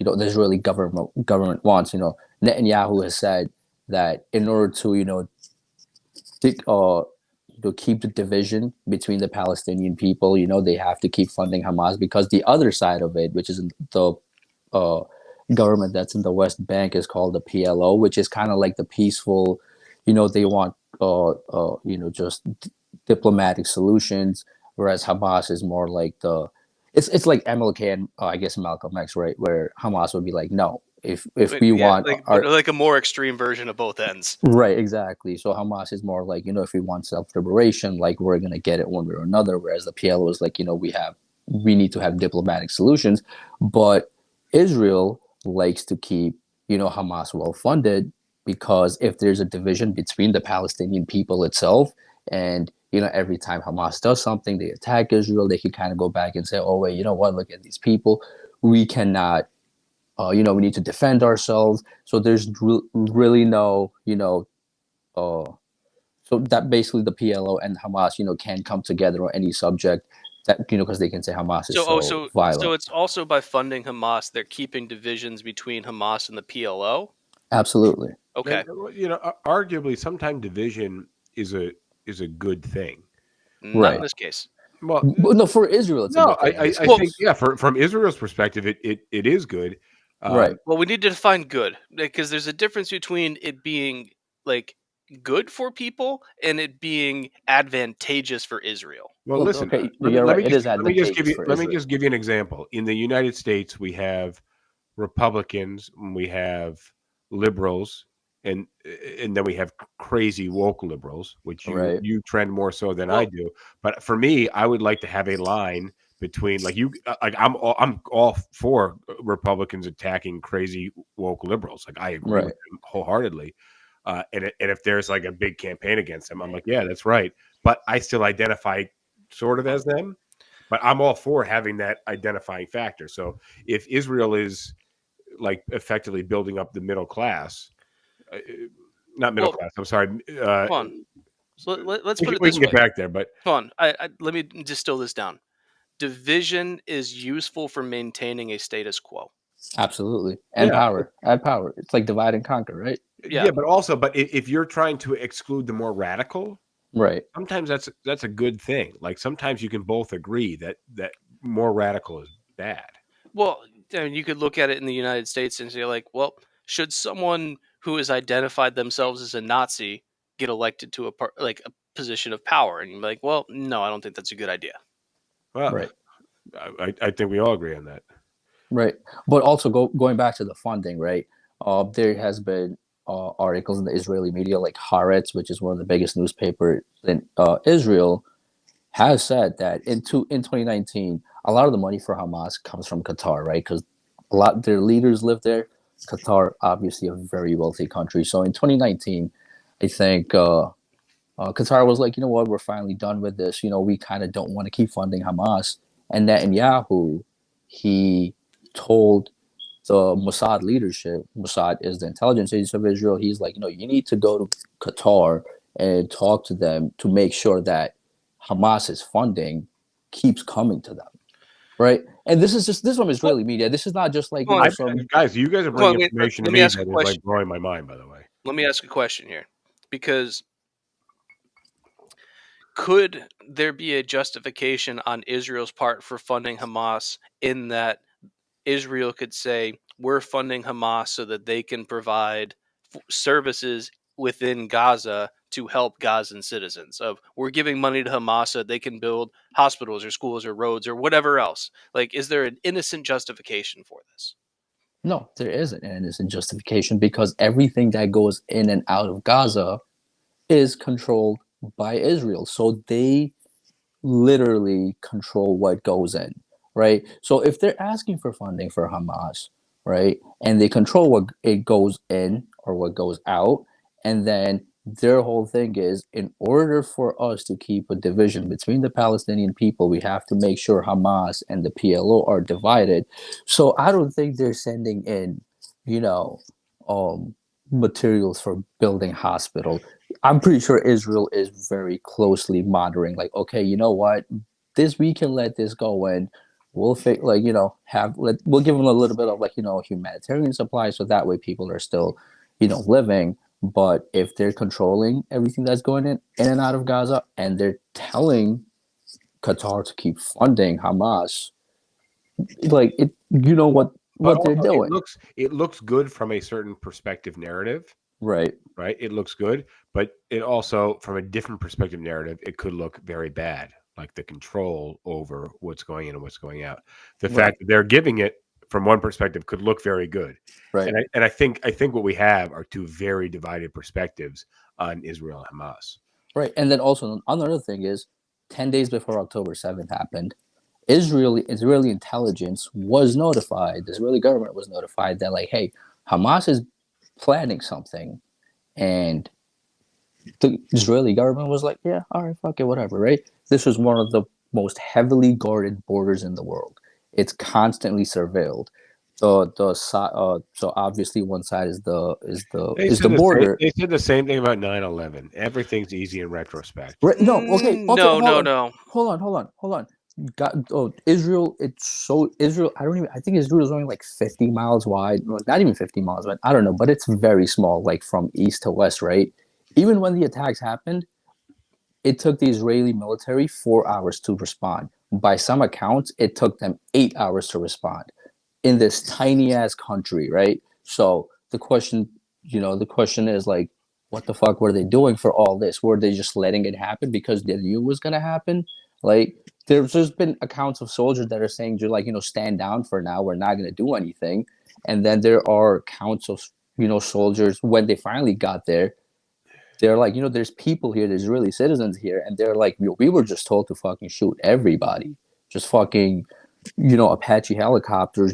Israeli government wants, Netanyahu has said that in order to keep the division between the Palestinian people, they have to keep funding Hamas because the other side of it, which is the government that's in the West Bank, is called the PLO, which is kind of like the peaceful, they want just diplomatic solutions, whereas Hamas is more like it's like MLK and I guess Malcolm X, right, where Hamas would be like, no, if we want like a more extreme version of both ends. Right, exactly. So Hamas is more like, if we want self-liberation, like we're gonna get it one way or another, whereas the PLO is like, we need to have diplomatic solutions. But Israel likes to keep, Hamas well funded because if there's a division between the Palestinian people itself, and every time Hamas does something, they attack Israel, they can kind of go back and say, oh wait, you know what, look at these people, we cannot we need to defend ourselves. So there's really no, so that basically the PLO and Hamas, can come together on any subject that, because they can say Hamas is so violent. So it's also by funding Hamas, they're keeping divisions between Hamas and the PLO? Absolutely. Okay. And, arguably, sometimes division is a good thing. Not in this case. Well, no, for Israel, it's a good thing. I think, yeah, from Israel's perspective, it is good. Right. Well, we need to define good because there's a difference between it being like good for people and it being advantageous for Israel. Well, listen, okay, let me just give you an example. In the United States, we have Republicans, we have liberals, and then we have crazy woke liberals, which you trend more so than I do. But for me, I would like to have a line between I'm all for Republicans attacking crazy woke liberals. Like I agree with them wholeheartedly. And if there's like a big campaign against them, I'm like, yeah, that's right. But I still identify sort of as them. But I'm all for having that identifying factor. So if Israel is like effectively building up the middle class, not middle class, I'm sorry. Come on. Let's put it this way. We can get back there, but hold on. Let me distill this down. Division is useful for maintaining a status quo. Absolutely. And power. Add power. It's like divide and conquer, right? Yeah, but if you're trying to exclude the more radical, right, sometimes that's a good thing. Like sometimes you can both agree that more radical is bad. Well, you could look at it in the United States and say, like, well, should someone who has identified themselves as a Nazi get elected to a position of power? And you're like, well, no, I don't think that's a good idea. Well, right. I think we all agree on that. Right. But also going back to the funding, right? There has been articles in the Israeli media, like Haaretz, which is one of the biggest newspapers in Israel, has said that in 2019, a lot of the money for Hamas comes from Qatar, right? Because a lot of their leaders live there. Qatar, obviously, a very wealthy country. So in 2019, I think Qatar was like, you know what, we're finally done with this. We kind of don't want to keep funding Hamas. And Netanyahu, he told the Mossad leadership, Mossad is the intelligence agency of Israel, he's like, you need to go to Qatar and talk to them to make sure that Hamas's funding keeps coming to them, right? And this from Israeli media. This is not just like guys. You guys are bringing information to me that is like blowing my mind. By the way, let me ask a question here, because could there be a justification on Israel's part for funding Hamas in that Israel could say, we're funding Hamas so that they can provide services within Gaza to help Gazan citizens? We're giving money to Hamas so they can build hospitals or schools or roads or whatever else. Like, is there an innocent justification for this? No, there isn't an innocent justification because everything that goes in and out of Gaza is controlled by Israel. So they literally control what goes in. Right. So if they're asking for funding for Hamas, right, and they control what it goes in or what goes out, and then their whole thing is, in order for us to keep a division between the Palestinian people, we have to make sure Hamas and the PLO are divided. So I don't think they're sending in, you know, materials for building hospital. I'm pretty sure Israel is very closely monitoring, like, okay, you know what, this we can let this go, and we'll we'll give them a little bit of, like, humanitarian supplies, so that way people are still, living. But if they're controlling everything that's going in and out of Gaza, and they're telling Qatar to keep funding Hamas, like, it, what they're doing, it looks good from a certain perspective narrative, right? It looks good, but it also, from a different perspective narrative, it could look very bad, like the control over what's going in and what's going out. The fact that they're giving it from one perspective could look very good, right? And I think what we have are two very divided perspectives on Israel and Hamas. Right, and then also another thing is, 10 days before October 7th happened, Israeli intelligence was notified. The Israeli government was notified that, like, hey, Hamas is planning something, and the Israeli government was like, yeah, all right, fuck it, whatever, right? This was one of the most heavily guarded borders in the world. It's constantly surveilled. So obviously one side is the border. They said the same thing about 9/11. Everything's easy in retrospect. Right? No, okay, No. Hold on. Israel. Israel. I think Israel is only like 50 miles wide. Well, not even 50 miles wide. I don't know, but it's very small, like from east to west, right? Even when the attacks happened, it took the Israeli military 4 hours to respond. By some accounts, it took them 8 hours to respond in this tiny ass country, right? So the question is, like, what the fuck were they doing for all this? Were they just letting it happen because they knew it was gonna happen? Like, there's just been accounts of soldiers that are saying, like, stand down for now, we're not gonna do anything. And then there are accounts of, soldiers, when they finally got there, they're like, there's people here, there's really citizens here, and they're like, we were just told to fucking shoot everybody. Just fucking, Apache helicopters,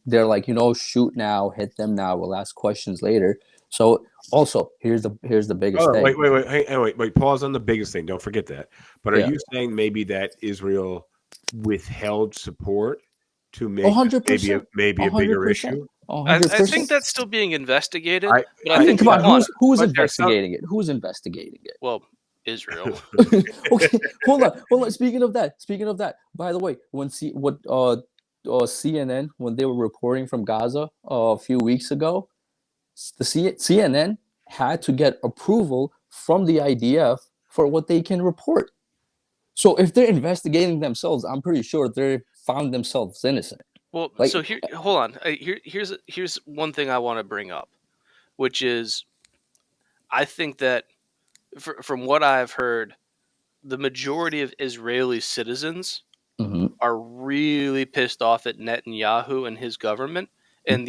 they're like, shoot now, hit them now, we'll ask questions later. So also, here's the biggest thing. Wait, pause on the biggest thing. Don't forget that. But are you saying maybe that Israel withheld support to make 100%, maybe a bigger issue? 100%. I think that's still being investigated. But I think, come on, who's investigating it? Who's investigating it? Well, Israel. Okay, hold on. Speaking of that, by the way, CNN, when they were reporting from Gaza a few weeks ago, the CNN had to get approval from the IDF for what they can report. So if they're investigating themselves, I'm pretty sure they found themselves innocent. Well, like, so hold on. Here's one thing I want to bring up, which is, I think that from what I've heard, the majority of Israeli citizens are really pissed off at Netanyahu and his government, and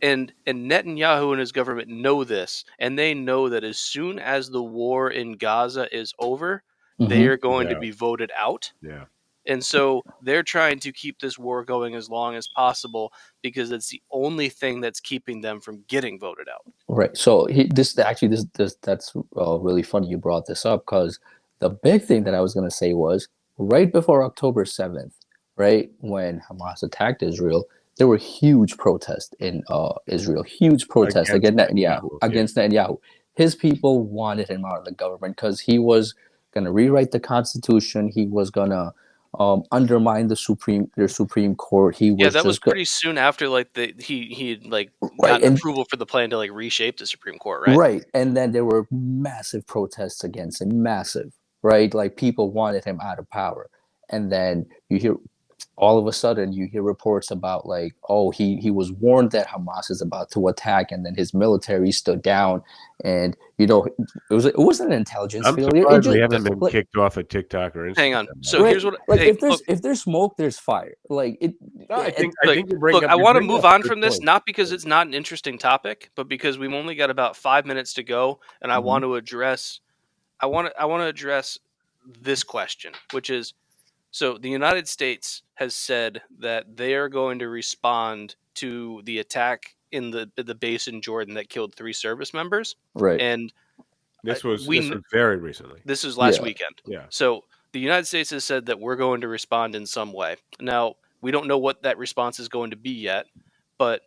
and Netanyahu and his government know this, and they know that as soon as the war in Gaza is over, they are going to be voted out. Yeah. And so they're trying to keep this war going as long as possible because it's the only thing that's keeping them from getting voted out. Right. So that's really funny you brought this up, because the big thing that I was going to say was, right before October 7th, right, when Hamas attacked Israel, there were huge protests in Israel, huge protests against Netanyahu. His people wanted him out of the government because he was going to rewrite the constitution. He was going to undermine their Supreme Court. That was pretty soon after, like, he got approval for the plan to, like, reshape the Supreme Court, right? Right, and then there were massive protests against him, massive, right? Like, people wanted him out of power, and then all of a sudden you hear reports about, like, oh, he was warned that Hamas is about to attack, and then his military stood down, and it wasn't an intelligence failure. We haven't been kicked off of TikTok or Instagram. Hang on. So here's what, if there's smoke, there's fire. Like, it. I think I want to move on from this, not because it's not an interesting topic, but because we've only got about 5 minutes to go, and I want to address this question, which is, so the United States has said that they are going to respond to the attack in the base in Jordan that killed 3 service members. Right. And This was very recently. This was last weekend. Yeah. So the United States has said that we're going to respond in some way. Now, we don't know what that response is going to be yet, but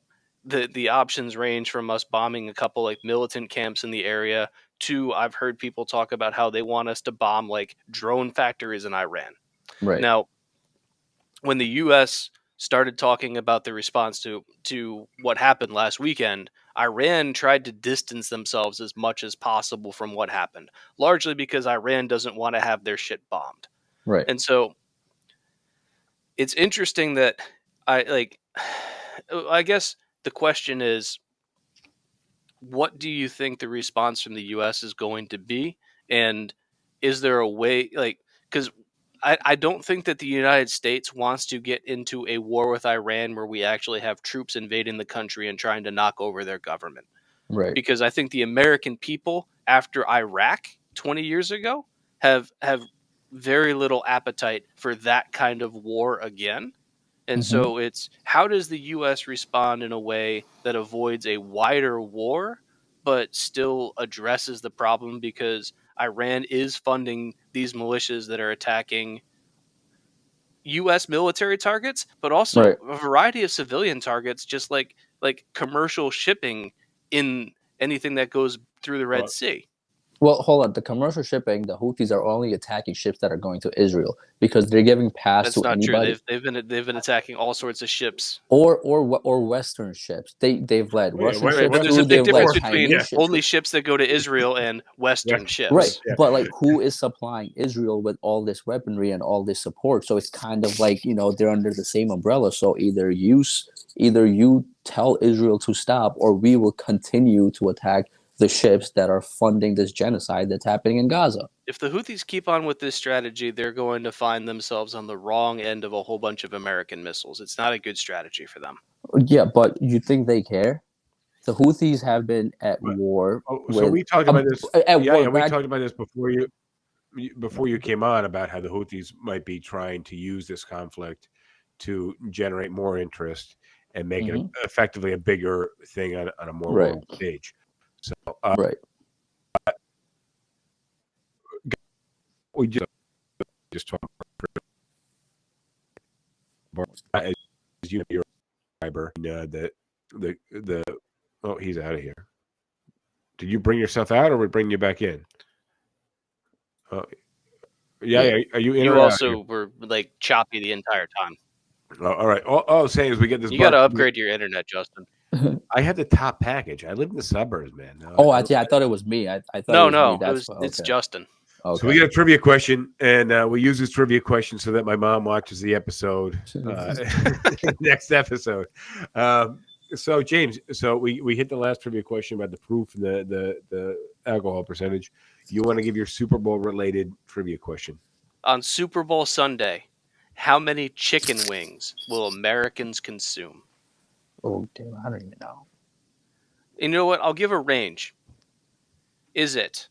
the options range from us bombing a couple like militant camps in the area to I've heard people talk about how they want us to bomb like drone factories in Iran. Right. Now, when the U.S. started talking about the response to what happened last weekend, Iran tried to distance themselves as much as possible from what happened, largely because Iran doesn't want to have their shit bombed. Right. And so it's interesting that I guess the question is, what do you think the response from the U.S. is going to be? And is there a way, because I don't think that the United States wants to get into a war with Iran where we actually have troops invading the country and trying to knock over their government. Right. Because I think the American people, after Iraq 20 years ago, have very little appetite for that kind of war again. And so it's, how does the U.S. respond in a way that avoids a wider war, but still addresses the problem, because Iran is funding these militias that are attacking U.S. military targets, but also a variety of civilian targets, just like commercial shipping in anything that goes through the Red Sea. Well, hold on. The commercial shipping, the Houthis are only attacking ships that are going to Israel because they're giving pass to anybody. That's not true. They've been attacking all sorts of ships, or Western ships. They've led Russian ships. But there's a big difference between ships. only ships that go to Israel and Western ships. Right, but like, who is supplying Israel with all this weaponry and all this support? So it's kind of like, they're under the same umbrella. So either you tell Israel to stop, or we will continue to attack the ships that are funding this genocide that's happening in Gaza. If the Houthis keep on with this strategy, they're going to find themselves on the wrong end of a whole bunch of American missiles. It's not a good strategy for them. Yeah, but you think they care? The Houthis have been at war. So we talked about this. We talked about this before you came on, about how the Houthis might be trying to use this conflict to generate more interest and make it effectively a bigger thing on a more world stage. So, we just talked about, as you know, your fiber. Oh, he's out of here. Did you bring yourself out, or we bring you back in? Yeah. Are you in? You also were like choppy the entire time. Oh, all right. All I'm saying is we get this. You got to upgrade your internet, Justin. I have the top package. I live in the suburbs, man. I thought it was me. I thought it's Justin. Okay. So we got a trivia question, and we use this trivia question so that my mom watches the episode next episode. So James, we hit the last trivia question about the proof and the alcohol percentage. You want to give your Super Bowl related trivia question? On Super Bowl Sunday, how many chicken wings will Americans consume? Oh, damn, I don't even know. You know what? I'll give a range. Is it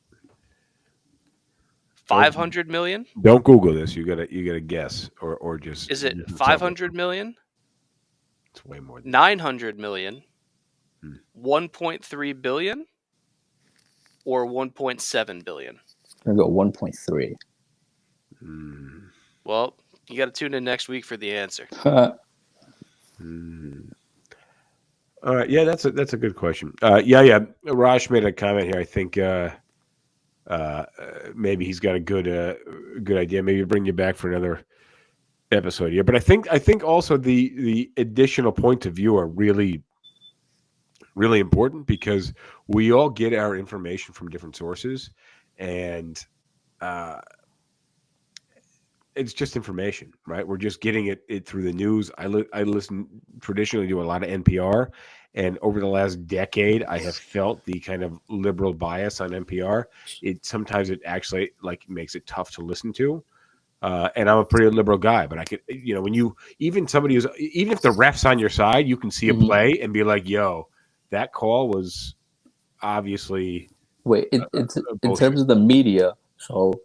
500 million? Don't Google this. You gotta guess or just. Is it 500 million? It's way more than 900 million, 1.3 billion, or 1.7 billion? I'm gonna go 1.3. Well, you got to tune in next week for the answer. All right, yeah, that's a good question. Raj made a comment here. I think maybe he's got a good idea. Maybe bring you back for another episode here. But I think also the additional points of view are really, really important, because we all get our information from different sources, and it's just information, right? We're just getting it through the news. I listen traditionally to a lot of NPR, and over the last decade, I have felt the kind of liberal bias on NPR. Sometimes it actually makes it tough to listen to. And I'm a pretty liberal guy, but I could, when even if the ref's on your side, you can see a play and be like, yo, that call was obviously. Wait, it's in terms of the media. So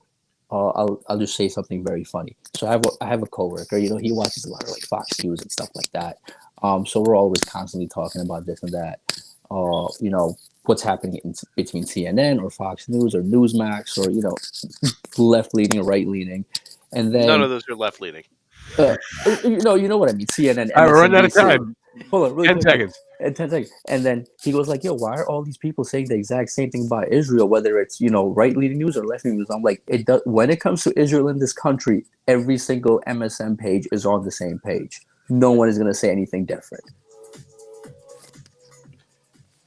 I'll just say something very funny. So I have a coworker, he watches a lot of Fox News and stuff like that. So we're always constantly talking about this and that. what's happening between CNN or Fox News or Newsmax or left leaning or right leaning, and then none of those are left leaning. you know what I mean. CNN, All right, we're running out of MSNBC. time. Hold on, really 10 quick. seconds. 10 seconds. And then he goes like, yo, why are all these people saying the exact same thing about Israel, whether it's, right-leaning news or left-leaning news? I'm like, when it comes to Israel in this country, every single MSN page is on the same page. No one is going to say anything different.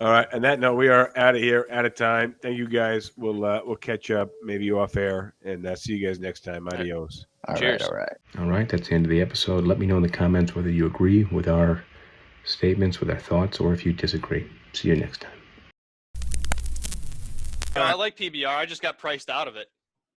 All right. On that note, we are out of here, out of time. Thank you, guys. We'll catch up, maybe off air, and see you guys next time. Adios. Cheers. All right. All right, that's the end of the episode. Let me know in the comments whether you agree with our statements, with our thoughts, or if you disagree. See you next time. I like PBR. I just got priced out of it.